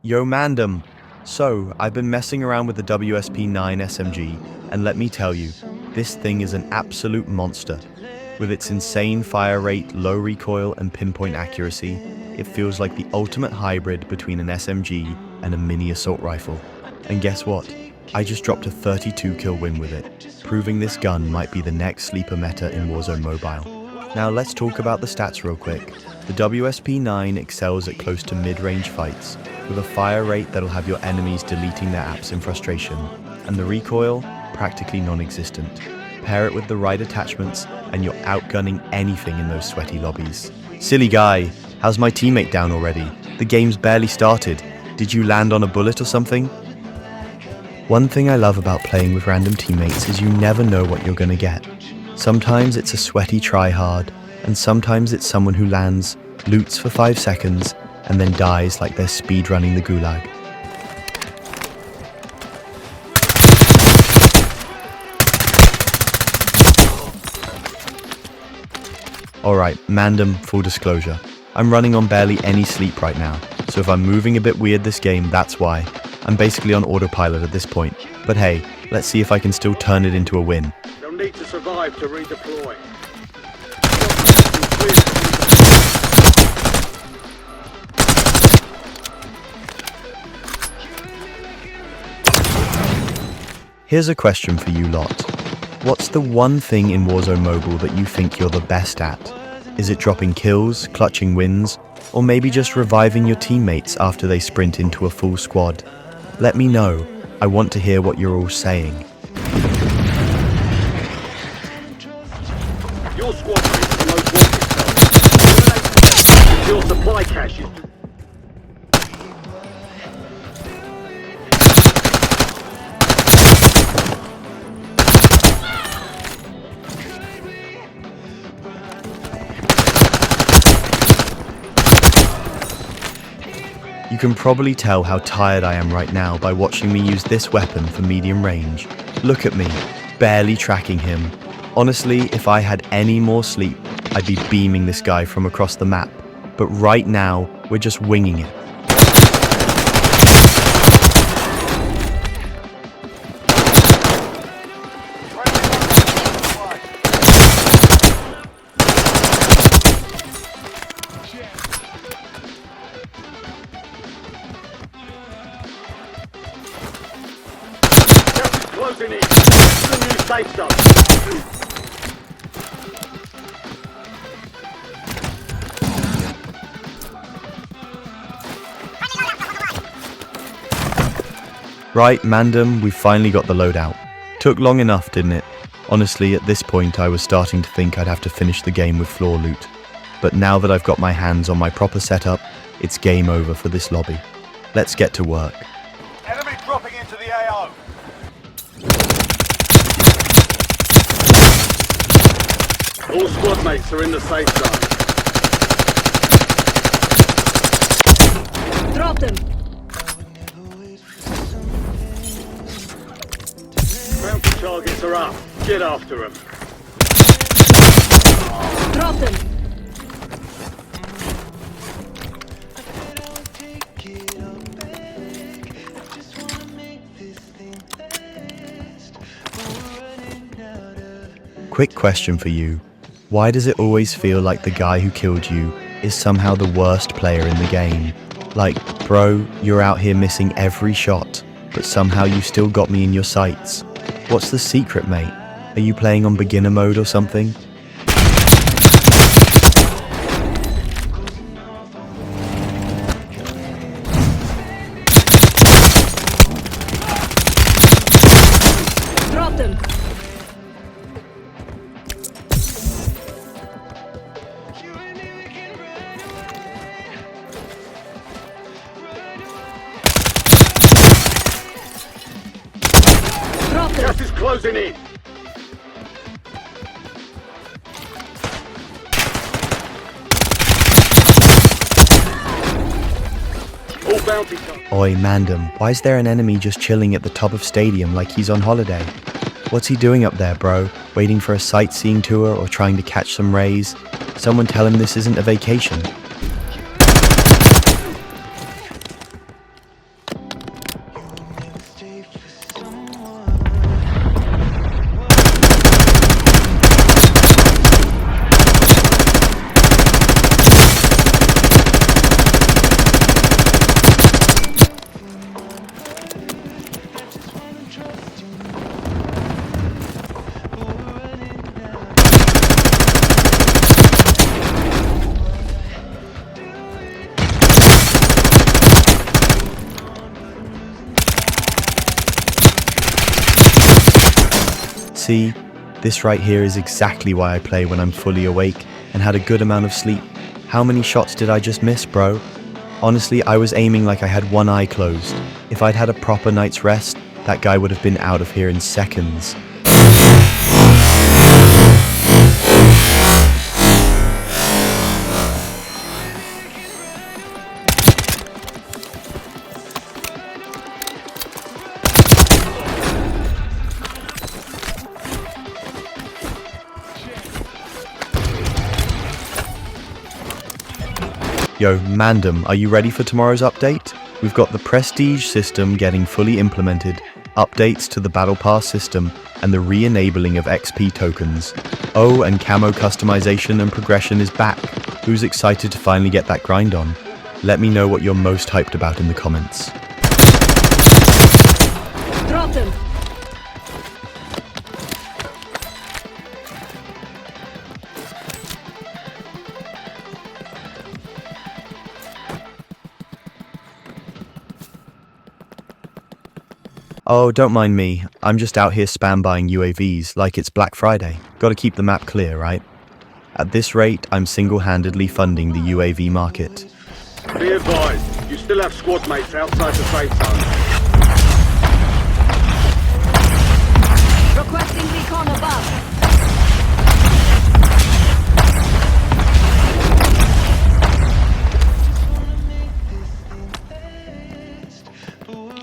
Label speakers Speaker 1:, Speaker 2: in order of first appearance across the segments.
Speaker 1: Yo Mandem! So, I've been messing around with the WSP 9 SMG, and let me tell you, this thing is an absolute monster. With its insane fire rate, low recoil, and pinpoint accuracy, it feels like the ultimate hybrid between an SMG and a mini assault rifle. And guess what? I just dropped a 32 kill win with it, proving this gun might be the next sleeper meta in Warzone Mobile. Now let's talk about the stats real quick. The WSP 9 excels at close to mid-range fights, with a fire rate that'll have your enemies deleting their apps in frustration, and the recoil, practically non-existent. Pair it with the right attachments, and you're outgunning anything in those sweaty lobbies. Silly guy, how's my teammate down already? The game's barely started. Did you land on a bullet or something? One thing I love about playing with random teammates is you never know what you're gonna get. Sometimes it's a sweaty tryhard, and sometimes it's someone who lands, loots for 5 seconds, and then dies like they're speedrunning the gulag. Alright, Mandem, full disclosure. I'm running on barely any sleep right now, so if I'm moving a bit weird this game, that's why. I'm basically on autopilot at this point, but hey, let's see if I can still turn it into a win.
Speaker 2: They'll need to survive to redeploy.
Speaker 1: Here's a question for you lot. What's the one thing in Warzone Mobile that you think you're the best at? Is it dropping kills, clutching wins, or maybe just reviving your teammates after they sprint into a full squad? Let me know. I want to hear what you're all saying.
Speaker 2: Your squad mates are most wanted. Your supply caches.
Speaker 1: You can probably tell how tired I am right now by watching me use this weapon for medium range. Look at me, barely tracking him. Honestly, if I had any more sleep, I'd be beaming this guy from across the map. But right now, we're just winging it.
Speaker 2: Closing in. The new safe zone.
Speaker 1: Right, Mandem, we finally got the loadout. Took long enough, didn't it? Honestly, at this point I was starting to think I'd have to finish the game with floor loot. But now that I've got my hands on my proper setup, it's game over for this lobby. Let's get to work.
Speaker 2: Enemy dropping into the AO. All squad mates are in the safe zone.
Speaker 3: Drop them!
Speaker 2: Bounty targets are up. Get after them.
Speaker 3: Drop them!
Speaker 1: Quick question for you. Why does it always feel like the guy who killed you is somehow the worst player in the game? Like, bro, you're out here missing every shot, but somehow you still got me in your sights. What's the secret, mate? Are you playing on beginner mode or something?
Speaker 3: Drop them! Drop them!
Speaker 2: Gas is closing in. All bounty targets.
Speaker 1: Oi, Mandem, why is there an enemy just chilling at the top of stadium like he's on holiday? What's he doing up there, bro? Waiting for a sightseeing tour or trying to catch some rays? Someone tell him this isn't a vacation. See, this right here is exactly why I play when I'm fully awake and had a good amount of sleep. How many shots did I just miss, bro? Honestly, I was aiming like I had one eye closed. If I'd had a proper night's rest, that guy would have been out of here in seconds. Yo, Mandem, are you ready for tomorrow's update? We've got the Prestige system getting fully implemented, updates to the Battle Pass system, and the re-enabling of XP tokens. Oh, and Camo customization and progression is back. Who's excited to finally get that grind on? Let me know what you're most hyped about in the comments.
Speaker 3: Drop them.
Speaker 1: Oh, don't mind me. I'm just out here spam buying UAVs like it's Black Friday. Gotta keep the map clear, right? At this rate, I'm single-handedly funding the UAV market.
Speaker 2: Be advised, you still have squad mates outside the safe zone.
Speaker 3: Requesting recon above.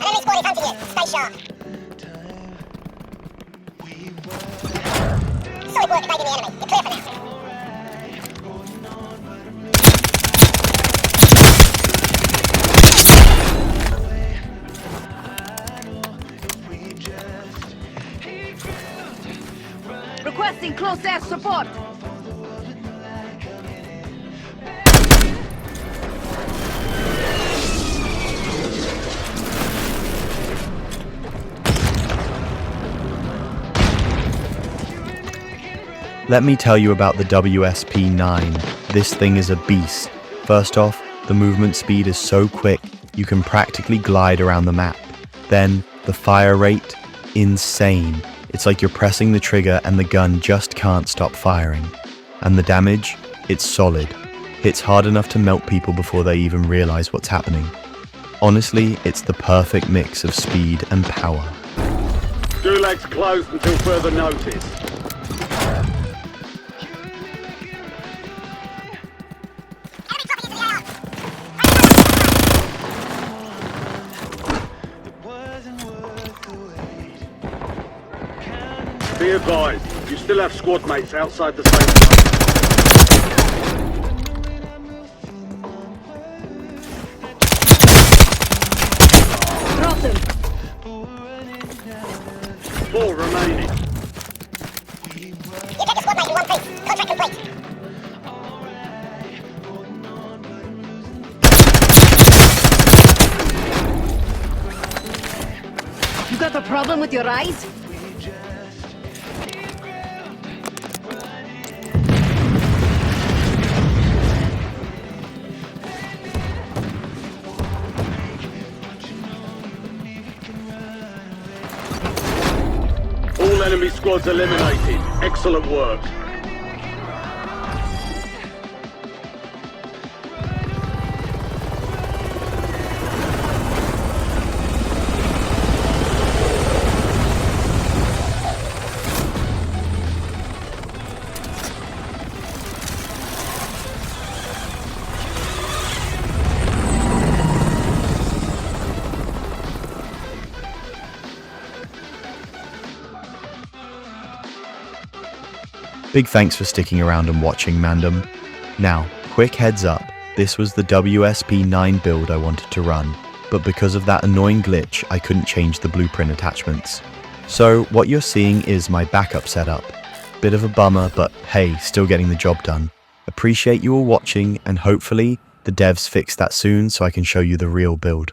Speaker 4: Enemy squad is hunting you. Stay sharp. Solid work evading the enemy. You're clear for now.
Speaker 3: Requesting close air support.
Speaker 1: Let me tell you about the WSP-9. This thing is a beast. First off, the movement speed is so quick, you can practically glide around the map. Then, the fire rate, insane. It's like you're pressing the trigger and the gun just can't stop firing. And the damage, it's solid. Hits hard enough to melt people before they even realize what's happening. Honestly, it's the perfect mix of speed and power.
Speaker 2: Gulag's closed until further notice. Be advised, you still have squad mates outside the safe zone.
Speaker 3: Drop them.
Speaker 2: 4 remaining.
Speaker 4: You take a squad mate in one piece. Contract complete.
Speaker 3: You got a problem with your eyes?
Speaker 2: All enemy squads eliminated. Excellent work.
Speaker 1: Big thanks for sticking around and watching, Mandem. Now, quick heads up, this was the WSP-9 build I wanted to run, but because of that annoying glitch, I couldn't change the blueprint attachments. So what you're seeing is my backup setup. Bit of a bummer, but hey, still getting the job done. Appreciate you all watching, and hopefully the devs fix that soon so I can show you the real build.